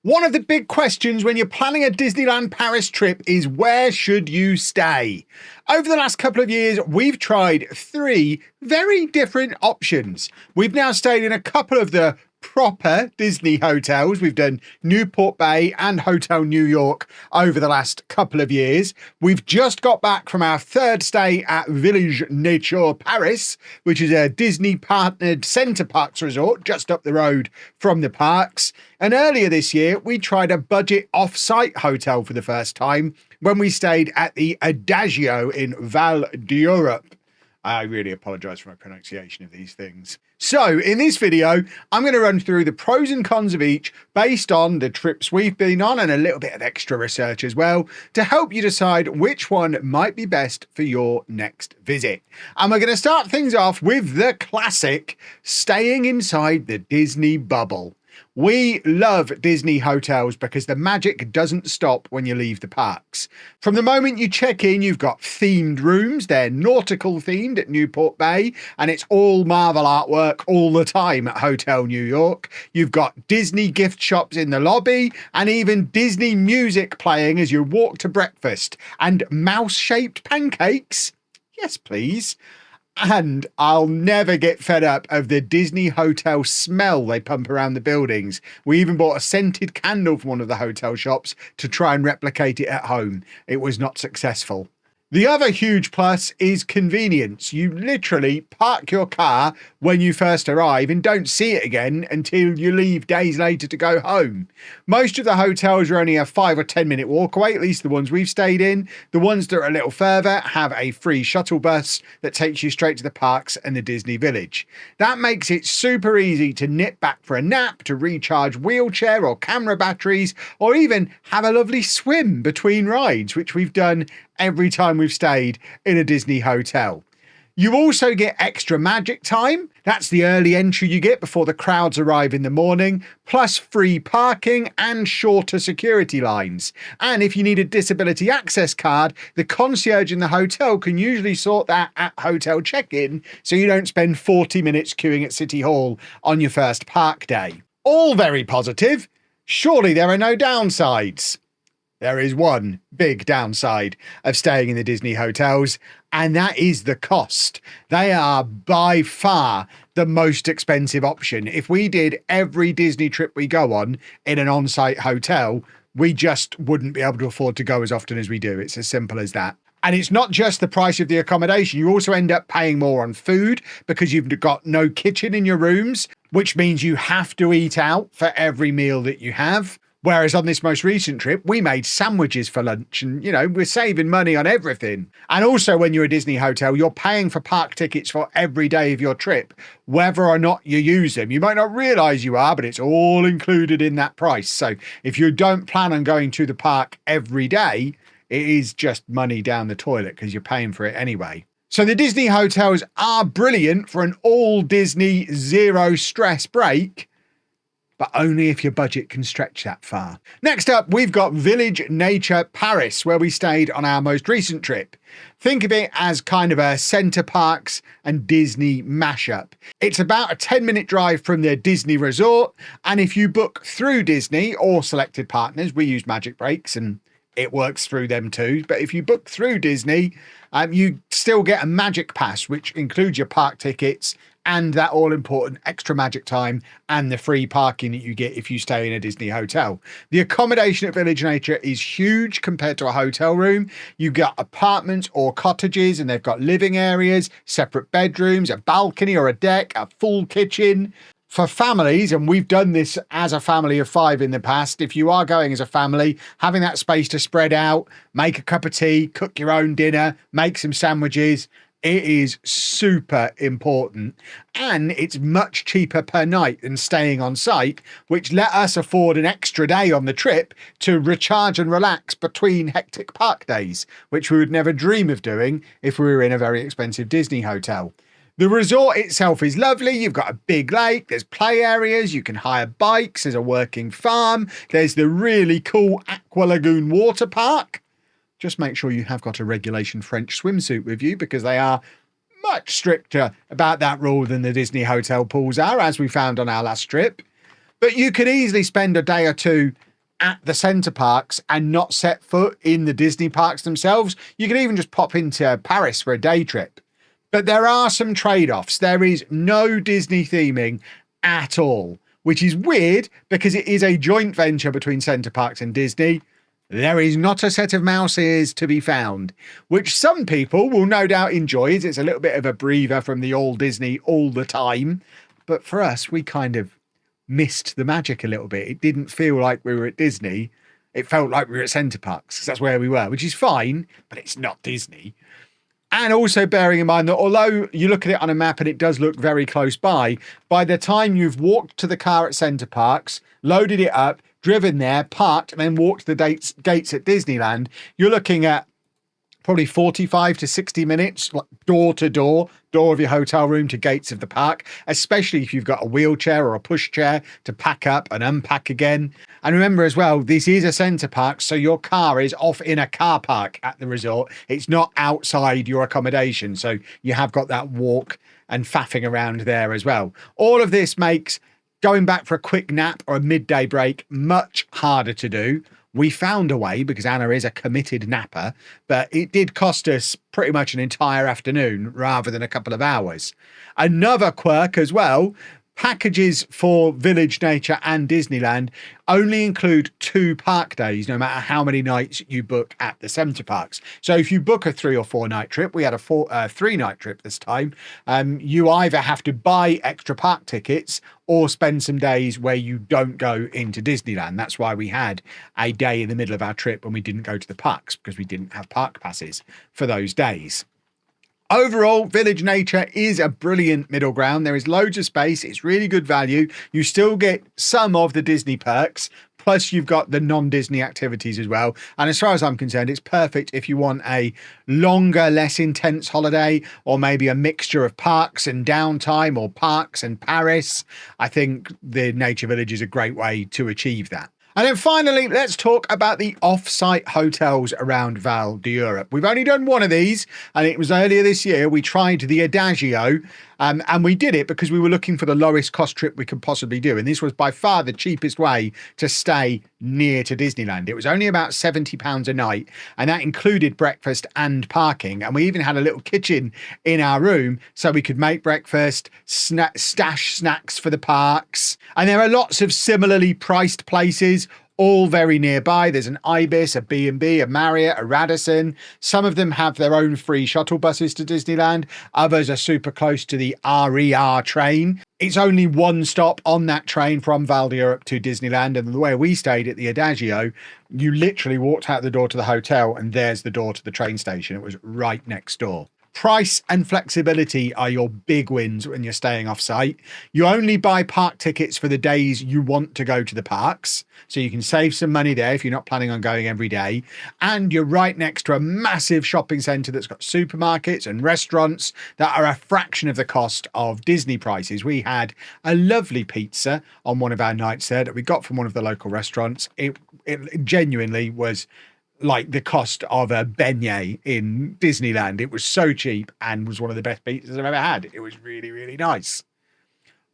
One of the big questions when you're planning a Disneyland Paris trip is where should you stay? Over the last couple of years, we've tried 3 very different options. We've now stayed in a couple of the proper Disney hotels. We've done Newport Bay and Hotel New York over the last couple of years. We've just got back from our 3rd stay at Village Nature Paris, which is a Disney partnered Center Parcs resort just up the road from the parks. And earlier this year, we tried a budget Offsite hotel for the first time when we stayed at the Adagio in Val d'Europe. I really apologise for my pronunciation of these things. So in this video, I'm going to run through the pros and cons of each based on the trips we've been on and a little bit of extra research as well to help you decide which one might be best for your next visit. And we're going to start things off with the classic, staying inside the Disney bubble. We love Disney hotels because the magic doesn't stop when you leave the parks. From the moment you check in, you've got themed rooms. They're nautical themed at Newport Bay, and it's all Marvel artwork all the time at Hotel New York. You've got Disney gift shops in the lobby and even Disney music playing as you walk to breakfast, and mouse-shaped pancakes. Yes, please. And I'll never get fed up of the Disney hotel smell they pump around the buildings. We even bought a scented candle from one of the hotel shops to try and replicate it at home. It was not successful. The other huge plus is convenience. You literally park your car when you first arrive and don't see it again until you leave days later to go home. Most of the hotels are only a 5 or 10 minute walk away, at least the ones we've stayed in. The ones that are a little further have a free shuttle bus that takes you straight to the parks and the Disney Village. That makes it super easy to nip back for a nap, to recharge wheelchair or camera batteries, or even have a lovely swim between rides, which we've done every time we've stayed in a Disney hotel. You also get extra magic time. That's the early entry you get before the crowds arrive in the morning, plus free parking and shorter security lines. And if you need a disability access card, the concierge in the hotel can usually sort that at hotel check-in, so you don't spend 40 minutes queuing at City Hall on your first park day. All very positive. Surely there are no downsides. There is one big downside of staying in the Disney hotels, and that is the cost. They are by far the most expensive option. If we did every Disney trip we go on in an on-site hotel, we just wouldn't be able to afford to go as often as we do. It's as simple as that. And it's not just the price of the accommodation. You also end up paying more on food because you've got no kitchen in your rooms, which means you have to eat out for every meal that you have. Whereas on this most recent trip, we made sandwiches for lunch and, we're saving money on everything. And also when you're a Disney hotel, you're paying for park tickets for every day of your trip, whether or not you use them. You might not realize you are, but it's all included in that price. So if you don't plan on going to the park every day, it is just money down the toilet because you're paying for it anyway. So the Disney hotels are brilliant for an all Disney zero stress break, but only if your budget can stretch that far. Next up, we've got Village Nature Paris, where we stayed on our most recent trip. Think of it as kind of a Center Parcs and Disney mashup. It's about a 10-minute drive from the Disney resort, and if you book through Disney or selected partners, we use Magic Breaks and it works through them too, but if you book through Disney, you still get a Magic Pass, which includes your park tickets and that all-important extra magic time and the free parking that you get if you stay in a Disney hotel. The accommodation at Village Nature is huge compared to a hotel room. You've got apartments or cottages, and they've got living areas, separate bedrooms, a balcony or a deck, a full kitchen. For families, and we've done this as a family of 5 in the past, if you are going as a family, having that space to spread out, make a cup of tea, cook your own dinner, make some sandwiches, it is super important. And it's much cheaper per night than staying on site, which let us afford an extra day on the trip to recharge and relax between hectic park days, which we would never dream of doing if we were in a very expensive Disney hotel. The resort itself is lovely. You've got a big lake, there's play areas, you can hire bikes, there's a working farm, there's the really cool Aqua Lagoon water park. Just make sure you have got a regulation French swimsuit with you because they are much stricter about that rule than the Disney hotel pools are, as we found on our last trip. But you could easily spend a day or two at the centre parks and not set foot in the Disney parks themselves. You can even just pop into Paris for a day trip. But there are some trade-offs. There is no Disney theming at all, which is weird because it is a joint venture between Centre Parks and Disney. There is not a set of mouse ears to be found, which some people will no doubt enjoy, as it's a little bit of a breather from the all Disney all the time. But for us, we kind of missed the magic a little bit. It didn't feel like we were at Disney. It felt like we were at Centre Parks, because that's where we were, which is fine, but it's not Disney. And also bearing in mind that although you look at it on a map and it does look very close by the time you've walked to the car at Centre Parks, loaded it up, driven there, parked, and then walked to the gates at Disneyland, you're looking at probably 45 to 60 minutes, like door to door of your hotel room to gates of the park, especially if you've got a wheelchair or a pushchair to pack up and unpack again. And remember as well, this is a centre park, so your car is off in a car park at the resort. It's not outside your accommodation, so you have got that walk and faffing around there as well. All of this makes going back for a quick nap or a midday break much harder to do. We found a way because Anna is a committed napper, but it did cost us pretty much an entire afternoon rather than a couple of hours. Another quirk as well, packages for Village Nature and Disneyland only include 2 park days, no matter how many nights you book at the centre parks. So if you book a 3 or 4 night trip, we had a 3-night trip this time, you either have to buy extra park tickets or spend some days where you don't go into Disneyland. That's why we had a day in the middle of our trip when we didn't go to the parks, because we didn't have park passes for those days. Overall, Village Nature is a brilliant middle ground. There is loads of space. It's really good value. You still get some of the Disney perks, plus you've got the non-Disney activities as well. And as far as I'm concerned, it's perfect if you want a longer, less intense holiday, or maybe a mixture of parks and downtime, or parks and Paris. I think the Nature Village is a great way to achieve that. And then finally, let's talk about the off-site hotels around Val d'Europe. We've only done one of these, and it was earlier this year. We tried the Adagio, and we did it because we were looking for the lowest cost trip we could possibly do. And this was by far the cheapest way to stay near to Disneyland. It was only about £70 a night, and that included breakfast and parking. And we even had a little kitchen in our room so we could make breakfast, stash snacks for the parks. And there are lots of similarly priced places, all very nearby. There's an Ibis, a B&B, a Marriott, a Radisson. Some of them have their own free shuttle buses to Disneyland. Others are super close to the RER train. It's only one stop on that train from Val d'Europe to Disneyland. And the way we stayed at the Adagio, you literally walked out the door to the hotel and there's the door to the train station. It was right next door. Price and flexibility are your big wins when you're staying off-site. You only buy park tickets for the days you want to go to the parks, so you can save some money there if you're not planning on going every day. And you're right next to a massive shopping centre that's got supermarkets and restaurants that are a fraction of the cost of Disney prices. We had a lovely pizza on one of our nights there that we got from one of the local restaurants. It genuinely was like the cost of a beignet in Disneyland. It was so cheap and was one of the best pizzas I've ever had. It was really, really nice.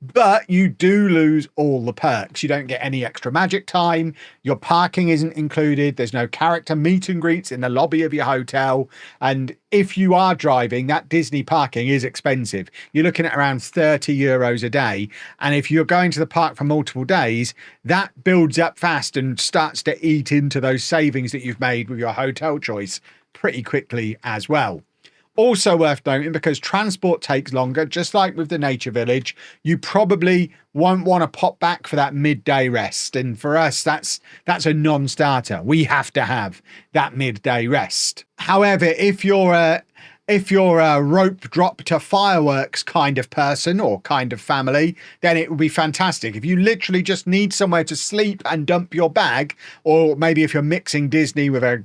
But you do lose all the perks. You don't get any extra magic time. Your parking isn't included. There's no character meet and greets in the lobby of your hotel. And if you are driving, that Disney parking is expensive. You're looking at around €30 a day. And if you're going to the park for multiple days, that builds up fast and starts to eat into those savings that you've made with your hotel choice pretty quickly as well. Also worth noting, because transport takes longer, just like with the Nature Village, you probably won't want to pop back for that midday rest. And for us, that's a non-starter. We have to have that midday rest. However, if you're a rope drop to fireworks kind of person or kind of family, then it would be fantastic. If you literally just need somewhere to sleep and dump your bag, or maybe if you're mixing Disney with a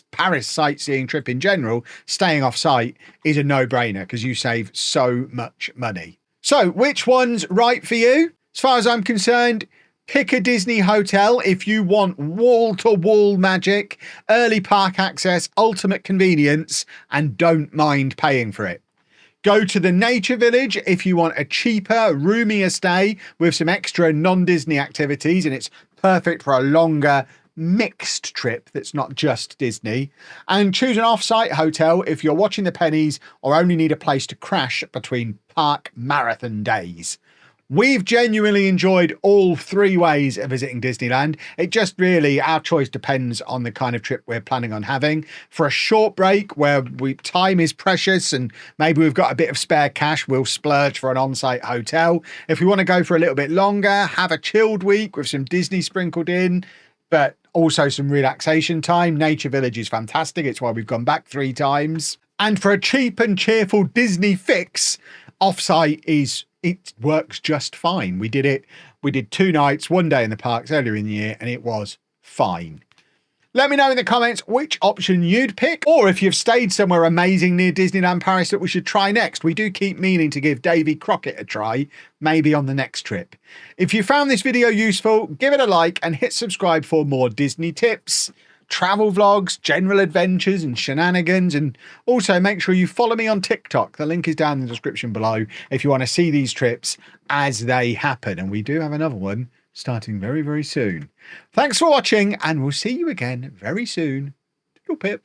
Paris sightseeing trip in general, staying off site is a no-brainer because you save so much money. So which one's right for you? As far as I'm concerned, pick a Disney hotel if you want wall-to-wall magic, early park access, ultimate convenience, and don't mind paying for it. Go to the Nature Village if you want a cheaper, roomier stay with some extra non-Disney activities, and it's perfect for a longer mixed trip that's not just Disney. And choose an off-site hotel if you're watching the pennies or only need a place to crash between park marathon days. We've genuinely enjoyed all three ways of visiting Disneyland. It just really, our choice depends on the kind of trip we're planning on having. For a short break where time is precious and maybe we've got a bit of spare cash, we'll splurge for an on-site hotel. If we want to go for a little bit longer, have a chilled week with some Disney sprinkled in, but also some relaxation time, Nature Village is fantastic. It's why we've gone back 3 times. And for a cheap and cheerful Disney fix, Offsite it works just fine. We did 2 nights, 1 day in the parks earlier in the year, and it was fine. Let me know in the comments which option you'd pick, or if you've stayed somewhere amazing near Disneyland Paris that we should try next. We do keep meaning to give Davy Crockett a try, maybe on the next trip. If you found this video useful, give it a like and hit subscribe for more Disney tips, travel vlogs, general adventures and shenanigans, and also make sure you follow me on TikTok. The link is down in the description below if you want to see these trips as they happen, and we do have another one starting very, very soon. Thanks for watching, and we'll see you again very soon. Pip.